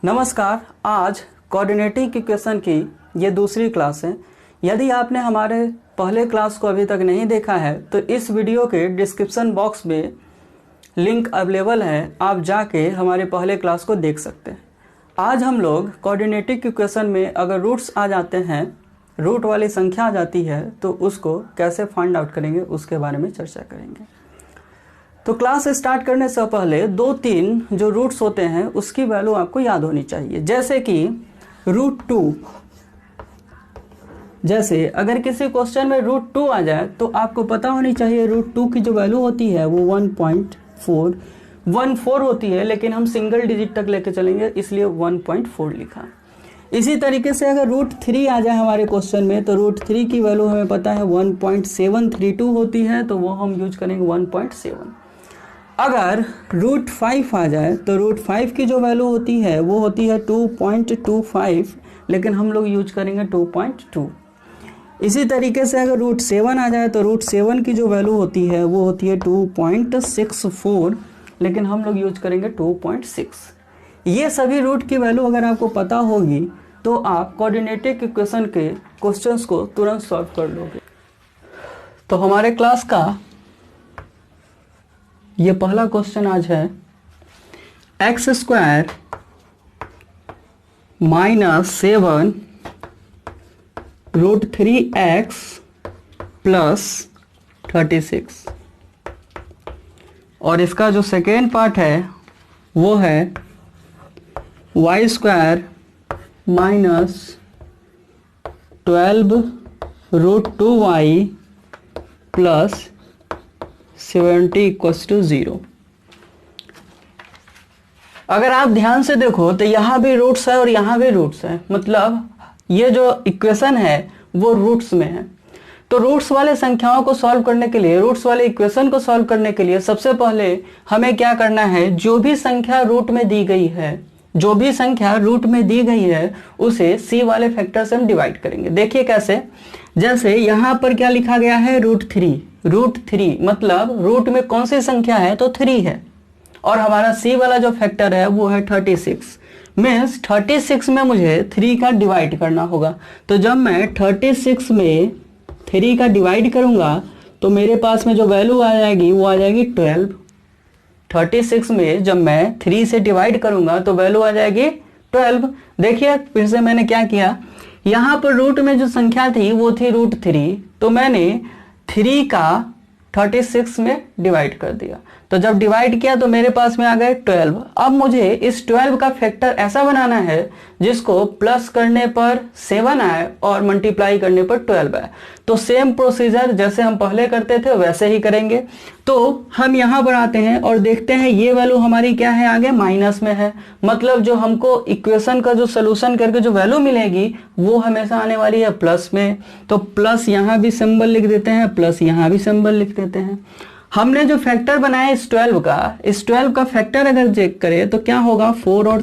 नमस्कार। आज coordinating equation की ये दूसरी क्लास है। यदि आपने हमारे पहले क्लास को अभी तक नहीं देखा है तो इस वीडियो के डिस्क्रिप्शन बॉक्स में लिंक अवेलेबल है, आप जाके हमारे पहले क्लास को देख सकते हैं। आज हम लोग कोऑर्डिनेटिंग इक्वेशन में अगर रूट्स आ जाते हैं, रूट वाली संख्या आ जाती है तो उसको कैसे फाइंड आउट करेंगे उसके बारे में चर्चा करेंगे। तो क्लास स्टार्ट करने से पहले 2-3 जो रूट्स होते हैं उसकी वैल्यू आपको याद होनी चाहिए। जैसे कि √2, जैसे अगर किसी क्वेश्चन में √2 आ जाए तो आपको पता होनी चाहिए √2 की जो वैल्यू होती है वो 1.414 होती है, लेकिन हम सिंगल डिजिट तक लेके चलेंगे इसलिए 1.4 लिखा। इसी तरीके से अगर √3 आ जाए हमारे क्वेश्चन में तो √3 की वैल्यू हमें पता है 1.732 होती है, तो वो हम यूज करेंगे 1.7। अगर √5 आ जाए तो √5 की जो वैल्यू होती है वो होती है 2.25, लेकिन हम लोग यूज करेंगे 2.2। इसी तरीके से अगर √7 आ जाए तो √7 की जो वैल्यू होती है वो होती है 2.64, लेकिन हम लोग यूज करेंगे 2.6। ये सभी रूट की वैल्यू अगर आपको पता होगी तो आप कोऑर्डिनेटिंग इक्वेशन के क्वेश्चंस को तुरंत सॉल्व कर लोगे। तो हमारे क्लास का ये पहला क्वेश्चन आज है x² - 7 √3x + 36, और इसका जो सेकेंड पार्ट है वो है y² - 12 √2y + 70 = 0। अगर आप ध्यान से देखो तो यहाँ भी रूट्स है और यहाँ भी रूट्स है, मतलब ये जो इक्वेशन है वो रूट्स में है। तो रूट्स वाले संख्याओं को सॉल्व करने के लिए, रूट्स वाले इक्वेशन को सॉल्व करने के लिए सबसे पहले हमें क्या करना है, जो भी संख्या रूट में दी गई है, जो भी संख्या रूट में दी गई है उसे c वाले फैक्टर से हम डिवाइड करेंगे। देखिए कैसे, जैसे यहाँ पर क्या लिखा गया है √3 मतलब रूट में कौन सी संख्या है तो 3 है, और हमारा c वाला जो फैक्टर है वो है 36। मीन्स 36 में मुझे 3 का डिवाइड करना होगा। तो जब मैं 36 में 3 का डिवाइड करूंगा तो मेरे पास में जो वैल्यू आ जाएगी वो आ जाएगी 12। 36 में जब मैं 3 से डिवाइड करूंगा तो वैल्यू आ जाएगी 12। देखिए फिर से मैंने क्या किया, यहाँ पर रूट में जो संख्या थी वो थी √3, तो मैंने 3 का 36 में डिवाइड कर दिया। तो जब डिवाइड किया तो मेरे पास में आ गए 12। अब मुझे इस 12 का फैक्टर ऐसा बनाना है जिसको प्लस करने पर 7 आए और मल्टीप्लाई करने पर 12 आए। तो सेम प्रोसीजर जैसे हम पहले करते थे वैसे ही करेंगे। तो हम यहाँ पर आते हैं और देखते हैं ये वैल्यू हमारी क्या है, आगे माइनस में है, मतलब जो हमको इक्वेशन का जो सोल्यूशन करके जो वैल्यू मिलेगी वो हमेशा आने वाली है प्लस में। तो प्लस यहाँ भी सिंबल लिख देते हैं, प्लस यहाँ भी सिंबल लिख देते हैं। हमने जो फैक्टर बनाया इस 12 का फैक्टर अगर चेक करें तो क्या होगा, 4 और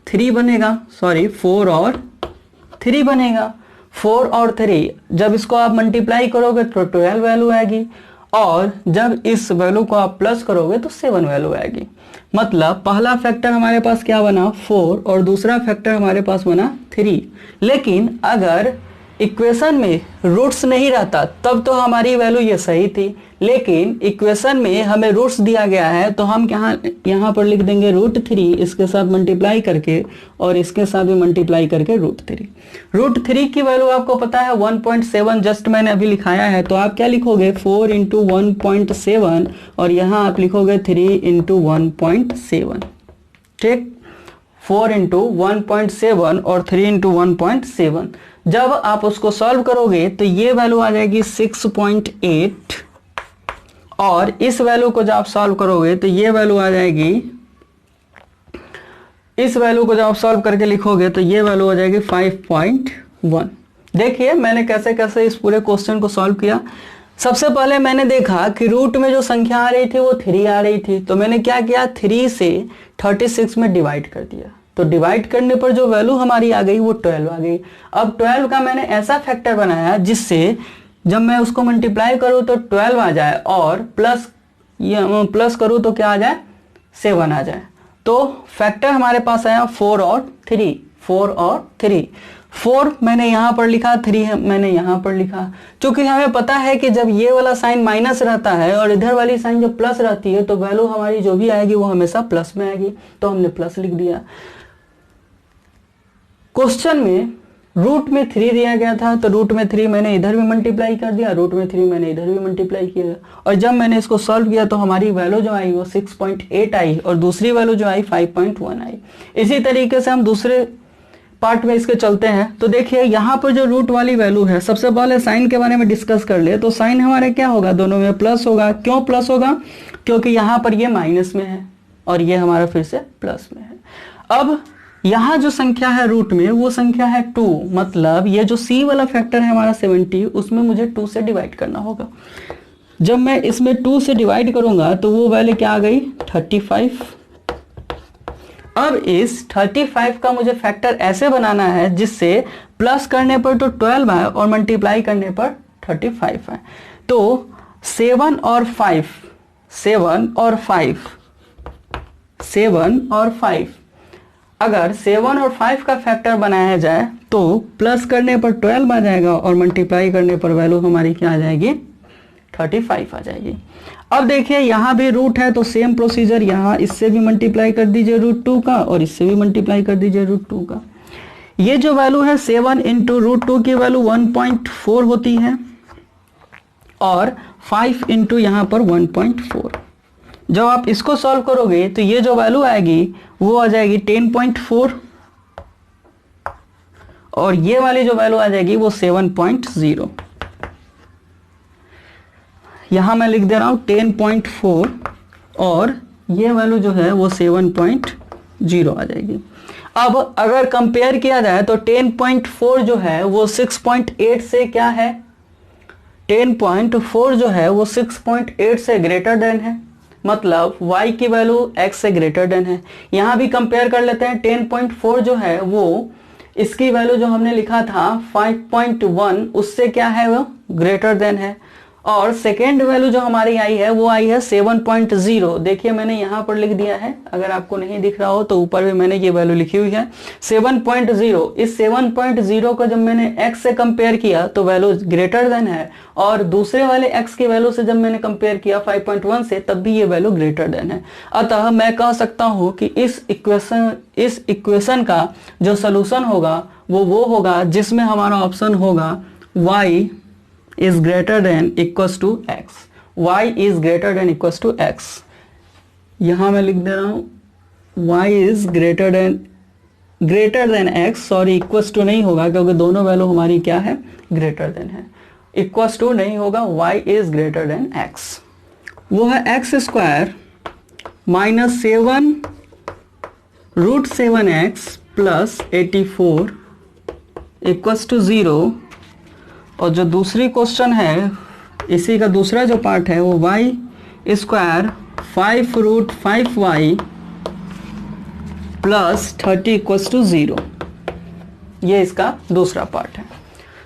3 बनेगा, सॉरी 4 और 3 बनेगा। 4 और 3 जब इसको आप मल्टीप्लाई करोगे तो 12 वैल्यू आएगी, और जब इस वैल्यू को आप प्लस करोगे तो 7 वैल्यू आएगी। मतलब पहला फैक्टर हमारे पास क्या बना 4 और दूसरा फैक्टर हमारे पास बना 3। लेकिन अगर इक्वेशन में रूट्स नहीं रहता तब तो हमारी वैल्यू ये सही थी, लेकिन इक्वेशन में हमें रूट्स दिया गया है तो हम यहाँ पर लिख देंगे √3 इसके साथ मल्टीप्लाई करके, और इसके साथ भी मल्टीप्लाई करके √3। √3 की वैल्यू आपको पता है 1.7, जस्ट मैंने अभी लिखाया है। तो आप क्या लिखोगे 4 × 1.7 और यहाँ आप लिखोगे 3 × 1.7। ठीक, 4 × 1.7 और 3 × 1.7। जब आप उसको सॉल्व करोगे तो ये वैल्यू आ जाएगी 6.8, और इस वैल्यू को जब आप सॉल्व करोगे तो ये वैल्यू आ जाएगी, इस वैल्यू को जब आप सॉल्व करके लिखोगे तो ये वैल्यू आ जाएगी 5.1। देखिए मैंने कैसे कैसे इस पूरे क्वेश्चन को सॉल्व किया। सबसे पहले मैंने देखा कि रूट में जो संख्या आ रही थी वो 3 आ रही थी, तो मैंने क्या किया 3 से 36 में डिवाइड कर दिया। तो डिवाइड करने पर जो वैल्यू हमारी आ गई वो 12 आ गई। अब 12 का मैंने ऐसा फैक्टर बनाया जिससे जब मैं उसको मल्टीप्लाई करूँ तो 12 आ जाए और प्लस करूँ तो क्या आ जाए 7 आ जाए। तो फैक्टर हमारे पास आया 4 और 3, 4 और 3। 4 मैंने यहां पर लिखा, 3 है मैंने यहां पर लिखा। क्योंकि हमें पता है कि जब ये वाला साइन माइनस रहता है और इधर वाली साइन जब प्लस रहती है तो वैल्यू हमारी जो भी आएगी वो हमेशा प्लस में आएगी, तो हमने प्लस लिख दिया। क्वेश्चन में रूट में 3 दिया गया था, तो रूट में 3 मैंने इधर भी मल्टीप्लाई कर दिया, रूट में 3 मैंने इधर भी मल्टीप्लाई किया, और जब मैंने इसको सॉल्व किया तो हमारी वैल्यू जो आई वो 6.8 आई और दूसरी वैल्यू जो आई 5.1 आई। इसी तरीके से हम दूसरे पार्ट में इसके चलते हैं। तो देखिए यहाँ पर जो रूट वाली वैल्यू है, सबसे पहले साइन के बारे में डिस्कस कर ले। तो साइन हमारे क्या होगा, दोनों में प्लस होगा। क्यों प्लस होगा, क्योंकि यहाँ पर ये माइनस में है और ये हमारा फिर से प्लस में है। अब यहाँ जो संख्या है रूट में वो संख्या है 2, मतलब ये जो C वाला फैक्टर है हमारा 70, उसमें मुझे 2 से डिवाइड करना होगा। जब मैं इसमें 2 से डिवाइड करूंगा तो वो वैल्यू क्या आ गई, 35। अब इस 35 का मुझे फैक्टर ऐसे बनाना है जिससे प्लस करने पर तो 12 आए और मल्टीप्लाई करने पर 35 आए। तो 7 और 5, 7 और 5, अगर 7 और 5 का फैक्टर बनाया जाए तो प्लस करने पर 12 आ जाएगा और मल्टीप्लाई करने पर वैल्यू हमारी क्या आ जाएगी, 35 आ जाएगी। अब देखिए यहाँ भी रूट है तो सेम प्रोसीजर, यहाँ इससे भी मल्टीप्लाई कर दीजिए √2 का और इससे भी मल्टीप्लाई कर दीजिए √2 का। ये जो वैल्यू है 7 इंटू √2 की वैल्यू 1.4 होती है और 5 इंटू यहाँ पर 1.4। जब आप इसको सॉल्व करोगे तो ये जो वैल्यू आएगी वो आ जाएगी 10.4 और ये वाली जो वैल्यू आ जाएगी वो 7.0। यहां मैं लिख दे रहा हूं 10.4 और ये वैल्यू जो है वो 7.0 आ जाएगी। अब अगर कंपेयर किया जाए तो 10.4 जो है वो 6.8 से क्या है, 10.4 जो है वो 6.8 से ग्रेटर देन है, मतलब y की वैल्यू x से ग्रेटर देन है। यहां भी कंपेयर कर लेते हैं। 10.4 जो है वो इसकी वैल्यू जो हमने लिखा था 5.1 उससे क्या है, वो ग्रेटर देन है। और सेकेंड वैल्यू जो हमारी आई है वो आई है 7.0। देखिए मैंने यहां पर लिख दिया है, अगर आपको नहीं दिख रहा हो तो ऊपर भी मैंने ये वैल्यू लिखी हुई है 7.0। इस 7.0 को जब मैंने x से कंपेयर किया तो वैल्यू ग्रेटर देन है और दूसरे वाले x की वैल्यू से जब मैंने कंपेयर किया 5.1 से तब भी ये वैल्यू ग्रेटर देन है। अतः मैं कह सकता हूं कि इस इक्वेशन का जो सोल्यूशन होगा वो होगा जिसमें हमारा ऑप्शन होगा y is greater than equals to x, y is greater than equals to x। यहां मैं लिख दे रहा हूं y is greater than x, sorry equals to नहीं होगा क्योंकि दोनों वैल्यू हमारी क्या है, ग्रेटर देन है। इक्वल्स टू नहीं होगा, y is greater than x। वो है x² minus 7 √7x plus 84 equals to 0। और जो दूसरी क्वेश्चन है इसी का दूसरा जो पार्ट है वो y² 5 √5y plus 30 equals to 0, ये इसका दूसरा पार्ट है।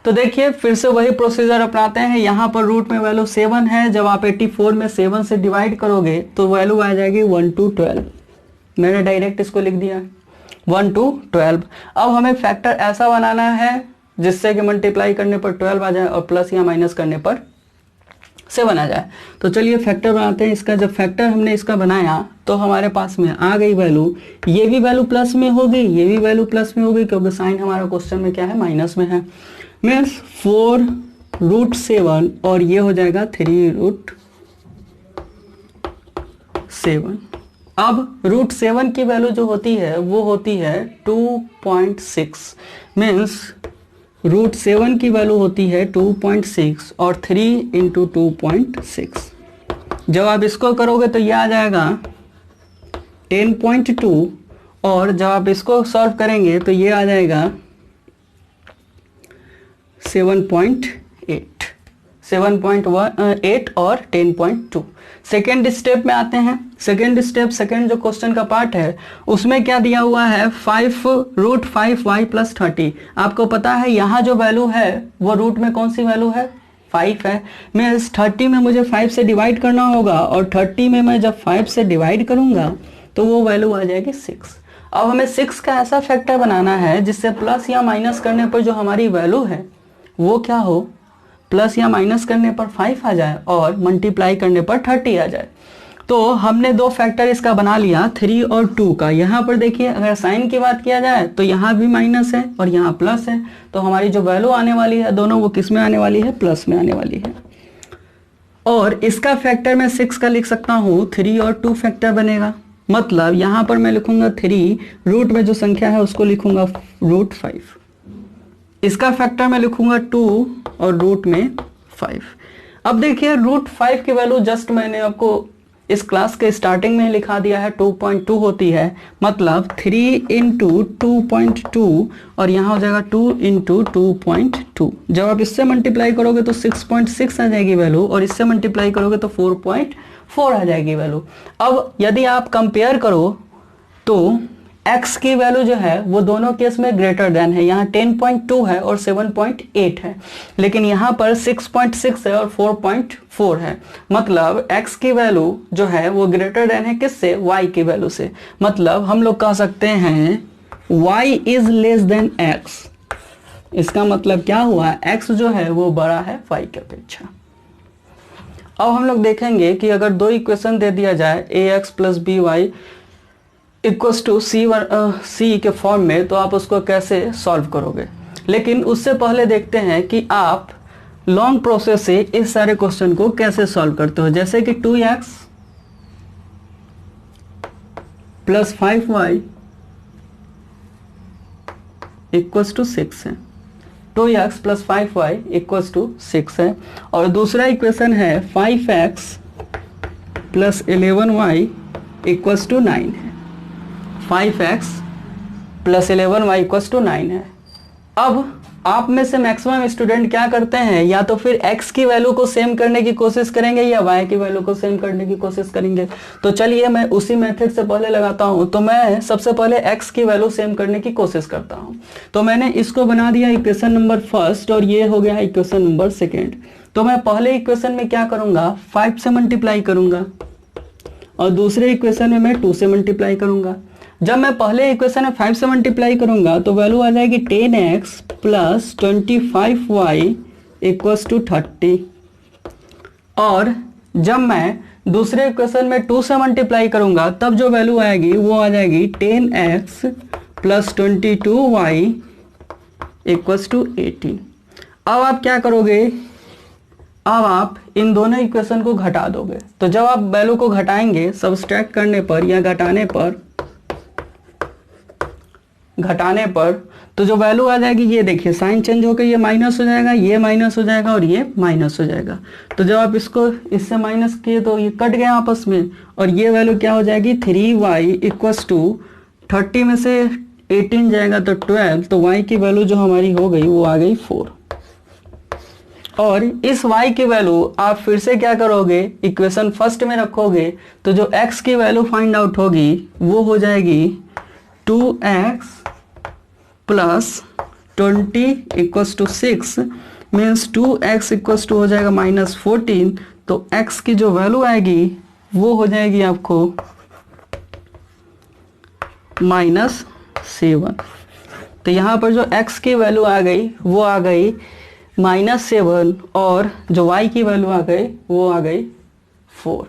तो देखिए फिर से वही प्रोसीजर अपनाते हैं। यहाँ पर रूट में वैल्यू 7 है, जब आप 84 में 7 से डिवाइड करोगे तो वैल्यू आ जाएगी 1 to 12। मैंने डायरेक्ट इसको लिख दिया 1 to 12। अब हमें फैक्टर ऐसा बनाना है जिससे कि मल्टीप्लाई करने पर 12 आ जाए और प्लस या माइनस करने पर 7 आ जाए। तो चलिए फैक्टर बनाते हैं इसका। जब फैक्टर हमने इसका बनाया तो हमारे पास में आ गई वैल्यू, ये भी वैल्यू प्लस में होगी, ये भी वैल्यू प्लस में होगी क्योंकि साइन हमारा क्वेश्चन में क्या है, माइनस में है। मीन्स 4 √7 और ये हो जाएगा 3 √7। अब √7 की वैल्यू जो होती है वो होती है 2.6। मीन्स √7 की वैल्यू होती है 2.6 और 3 इंटू 2.6। जब आप इसको करोगे तो ये आ जाएगा 10.2 और जब आप इसको सॉल्व करेंगे तो ये आ जाएगा 7.8 और 10.2। सेकेंड स्टेप में आते हैं। सेकेंड जो क्वेश्चन का पार्ट है उसमें क्या दिया हुआ है, 5 √5y प्लस 30। आपको पता है यहाँ जो वैल्यू है वो रूट में कौन सी वैल्यू है, 5 है। मैं इस 30 में मुझे 5 से डिवाइड करना होगा और 30 में मैं जब 5 से डिवाइड करूंगा तो वो वैल्यू आ जाएगी 6। अब हमें 6 का ऐसा फैक्टर बनाना है जिससे प्लस या माइनस करने पर जो हमारी वैल्यू है वो क्या हो, प्लस या माइनस करने पर 5 आ जाए और मल्टीप्लाई करने पर 30 आ जाए। तो हमने दो फैक्टर इसका बना लिया, 3 और 2 का। यहाँ पर देखिए अगर साइन की बात किया जाए तो यहाँ भी माइनस है और यहाँ प्लस है, तो हमारी जो वैल्यू आने वाली है दोनों वो किस में आने वाली है, प्लस में आने वाली है। और इसका फैक्टर मैं 6 का लिख सकता हूँ, 3 और 2 फैक्टर बनेगा। मतलब यहाँ पर मैं लिखूंगा 3, रूट में जो संख्या है उसको लिखूंगा √5। इसका फैक्टर मैं लिखूंगा 2 और रूट में 5। अब देखिए √5 की वैल्यू जस्ट मैंने आपको इस क्लास के स्टार्टिंग में लिखा दिया है, 2.2 होती है। मतलब 3 × 2.2 और यहाँ हो जाएगा 2 × 2.2। जब आप इससे मल्टीप्लाई करोगे तो 6.6 आ जाएगी वैल्यू, और इससे मल्टीप्लाई करोगे तो 4.4 आ जाएगी वैल्यू। अब यदि आप कंपेयर करो तो x की वैल्यू जो है वो दोनों केस में ग्रेटर देन है। यहाँ 10.2 है और 7.8 है, लेकिन यहाँ पर 6.6 है और 4.4 है। मतलब x की वैल्यू जो है वो ग्रेटर देन है किससे, y की वैल्यू से। मतलब हम लोग कह सकते हैं y is less than x। इसका मतलब क्या हुआ, x जो है वो बड़ा है y की अपेक्षा। अब हम लोग देखेंगे कि अगर दो इक्वेशन दे दिया जाए ax + by = c के फॉर्म में, तो आप उसको कैसे सॉल्व करोगे। लेकिन उससे पहले देखते हैं कि आप लॉन्ग प्रोसेस से इस सारे क्वेश्चन को कैसे सॉल्व करते हो। जैसे कि 2x + 5y = 6 है। 2x + 5y = 6 है। और दूसरा इक्वेशन है 5x + 11y = 9 है। 5x + 11y = 9 है। अब आप में से मैक्सिमम स्टूडेंट क्या करते हैं, या तो फिर x की वैल्यू को सेम करने की कोशिश करेंगे या y की वैल्यू को सेम करने की कोशिश करेंगे। तो चलिए मैं उसी मेथड से पहले लगाता हूं। तो मैं सबसे पहले x की वैल्यू सेम करने की कोशिश करता हूं। तो मैंने इसको बना दिया इक्वेशन नंबर 1 और ये हो गया इक्वेशन नंबर 2। तो मैं पहले इक्वेशन में क्या करूंगा, 5 से मल्टीप्लाई करूंगा और दूसरे इक्वेशन में मैं 2 से मल्टीप्लाई करूंगा। जब मैं पहले इक्वेशन में 5 से मल्टीप्लाई करूंगा तो वैल्यू आ जाएगी 10x + 25y = 30। और जब मैं दूसरे इक्वेशन में 2 से मल्टीप्लाई करूंगा तब जो वैल्यू आएगी वो आ जाएगी 10x + 22y = 18। अब आप क्या करोगे, अब आप इन दोनों इक्वेशन को घटा दोगे। तो जब आप वैल्यू को घटाएंगे सब्सट्रैक्ट करने पर या घटाने पर तो जो वैल्यू आ जाएगी, ये देखिए साइन चेंज होकर ये माइनस हो जाएगा, ये माइनस हो जाएगा और ये माइनस हो जाएगा। तो जब आप इसको इससे माइनस किए तो ये कट गए आपस में, और ये वैल्यू क्या हो जाएगी 3y = 30 में से 18 जाएगा तो 12। तो y की वैल्यू जो हमारी हो गई वो आ गई 4। और इस y की वैल्यू आप फिर से क्या करोगे, इक्वेशन फर्स्ट में रखोगे तो जो x की वैल्यू फाइंड आउट होगी वो हो जाएगी 2x + 20 = 6 मीन्स 2x = हो जाएगा -14। तो x की जो वैल्यू आएगी वो हो जाएगी आपको -7। तो यहाँ पर जो x की वैल्यू आ गई वो आ गई -7 और जो y की वैल्यू आ गई वो आ गई 4।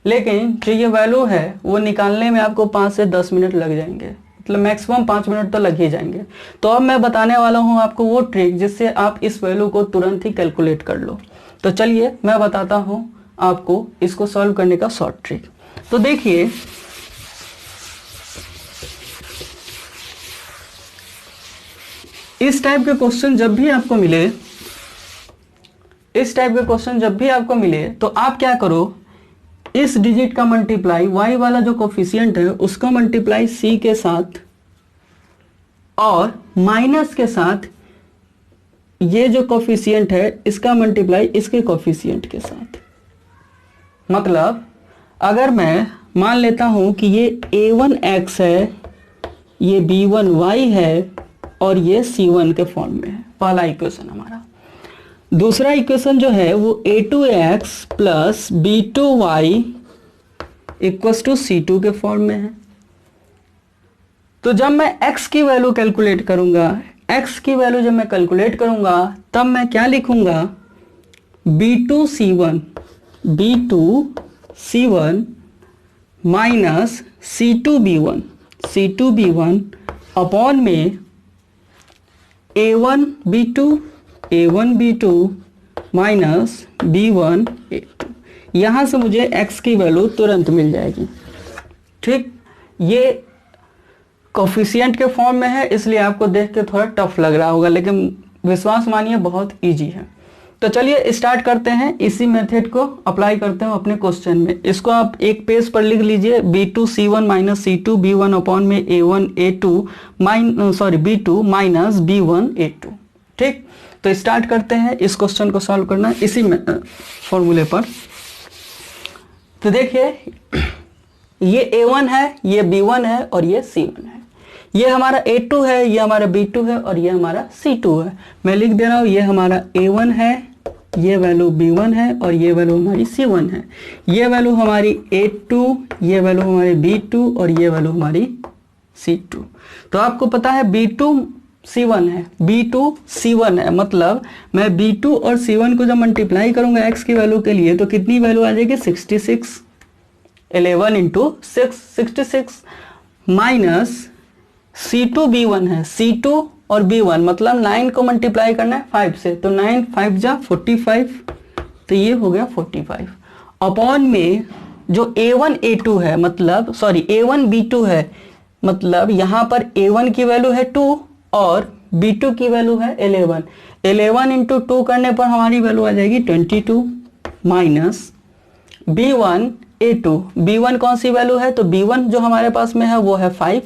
लेकिन जो ये वैल्यू है वो निकालने में आपको 5 से 10 मिनट लग जाएंगे, मतलब मैक्सिमम 5 मिनट तो लग ही जाएंगे। तो अब मैं बताने वाला हूँ आपको वो ट्रिक जिससे आप इस वैल्यू को तुरंत ही कैलकुलेट कर लो। तो चलिए मैं बताता हूँ आपको इसको सॉल्व करने का शॉर्ट ट्रिक। तो देखिए इस टाइप के क्वेश्चन जब भी आपको मिले, तो आप क्या करो, इस डिजिट का मल्टीप्लाई y वाला जो कोफिशिएंट है उसका मल्टीप्लाई c के साथ और माइनस के साथ ये जो कोफिशिएंट है इसका मल्टीप्लाई इसके कोफिशिएंट के साथ। मतलब अगर मैं मान लेता हूं कि ये a1x है, ये b1y है और ये c1 के फॉर्म में है, पहला इक्वेशन हमारा। दूसरा इक्वेशन जो है वो a2x + b2y equals to C2 के फॉर्म में है। तो जब मैं x की वैल्यू कैलकुलेट करूंगा, x की वैल्यू जब मैं कैलकुलेट करूंगा तब मैं क्या लिखूंगा, B2C1 माइनस C2B1 अपॉन में A1B2 माइनस B1A2। यहां से मुझे x की वैल्यू तुरंत मिल जाएगी। ठीक, ये कोफिशिएंट के फॉर्म में है इसलिए आपको देख के थोड़ा टफ लग रहा होगा, लेकिन विश्वास मानिए बहुत इजी है। तो चलिए स्टार्ट करते हैं, इसी मेथड को अप्लाई करते हैं अपने क्वेश्चन में। इसको आप एक पेज पर लिख लीजिए, B2C1 माइनस C2B1 अपॉन में B2 माइनस B1A2। ठीक, तो स्टार्ट करते हैं इस क्वेश्चन को सॉल्व करना इसी फॉर्मूले पर। तो देखिए ये A1 है, ये B1 है और ये C1 है। ये हमारा A2 है, ये हमारा B2 है और ये हमारा C2 है। मैं लिख दे रहा हूँ, ये हमारा A1 है, ये वैल्यू B1 है और ये वैल्यू हमारी C1 है। ये वैल्यू हमारी A2, ये वैल्यू हमारी B2 और ये वैल्यू हमारी C2। तो आपको पता है B2C1 है, B2C1 है, मतलब मैं B2 और C1 को जब मल्टीप्लाई करूंगा x की वैल्यू के लिए तो कितनी वैल्यू आ जाएगी, 66। 11 इंटू 66 माइनस C2B1 है, C2 और B1 मतलब 9 को मल्टीप्लाई करना है 5 से, तो 9 5 जा 45, तो ये हो गया 45 अपॉन में जो A1A2 है, मतलब सॉरी A1B2 है, मतलब यहाँ पर A1 की वैल्यू है 2 और B2 की वैल्यू है 11। 11 इंटू 2 करने पर हमारी वैल्यू आ जाएगी 22 माइनस B1A2। B1 कौन सी वैल्यू है, तो B1 जो हमारे पास में है वो है 5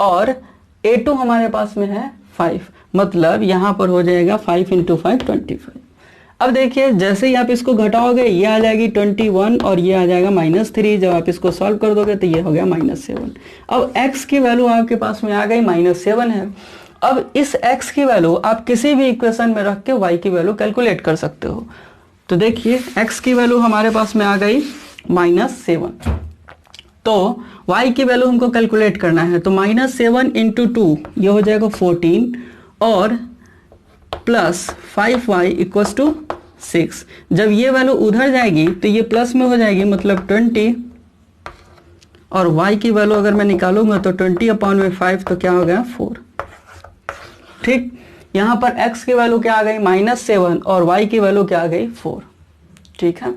और A2 हमारे पास में है 5, मतलब यहाँ पर हो जाएगा 5 इंटू 5 25। अब देखिए जैसे ही आप इसको घटाओगे ये आ जाएगी 21 और ये आ जाएगा -3। जब आप इसको सॉल्व कर दोगे तो ये हो गया -7। अब x की वैल्यू आपके पास में आ गई -7 है। अब इस x की वैल्यू आप किसी भी इक्वेशन में रख के y की वैल्यू कैलकुलेट कर सकते हो। तो देखिए x की वैल्यू हमारे पास में आ गई -7, तो y की वैल्यू हमको कैलकुलेट करना है, तो -7 इंटू 2 ये हो जाएगा 14 और प्लस 5y इक्वल्स टू 6। जब ये वैल्यू उधर जाएगी तो ये प्लस में हो जाएगी, मतलब 20, और y की वैल्यू अगर मैं निकालूंगा तो 20 अपॉन में 5 तो क्या हो गया 4। ठीक, यहाँ पर x की वैल्यू क्या आ गई -7 और y की वैल्यू क्या आ गई 4। ठीक है,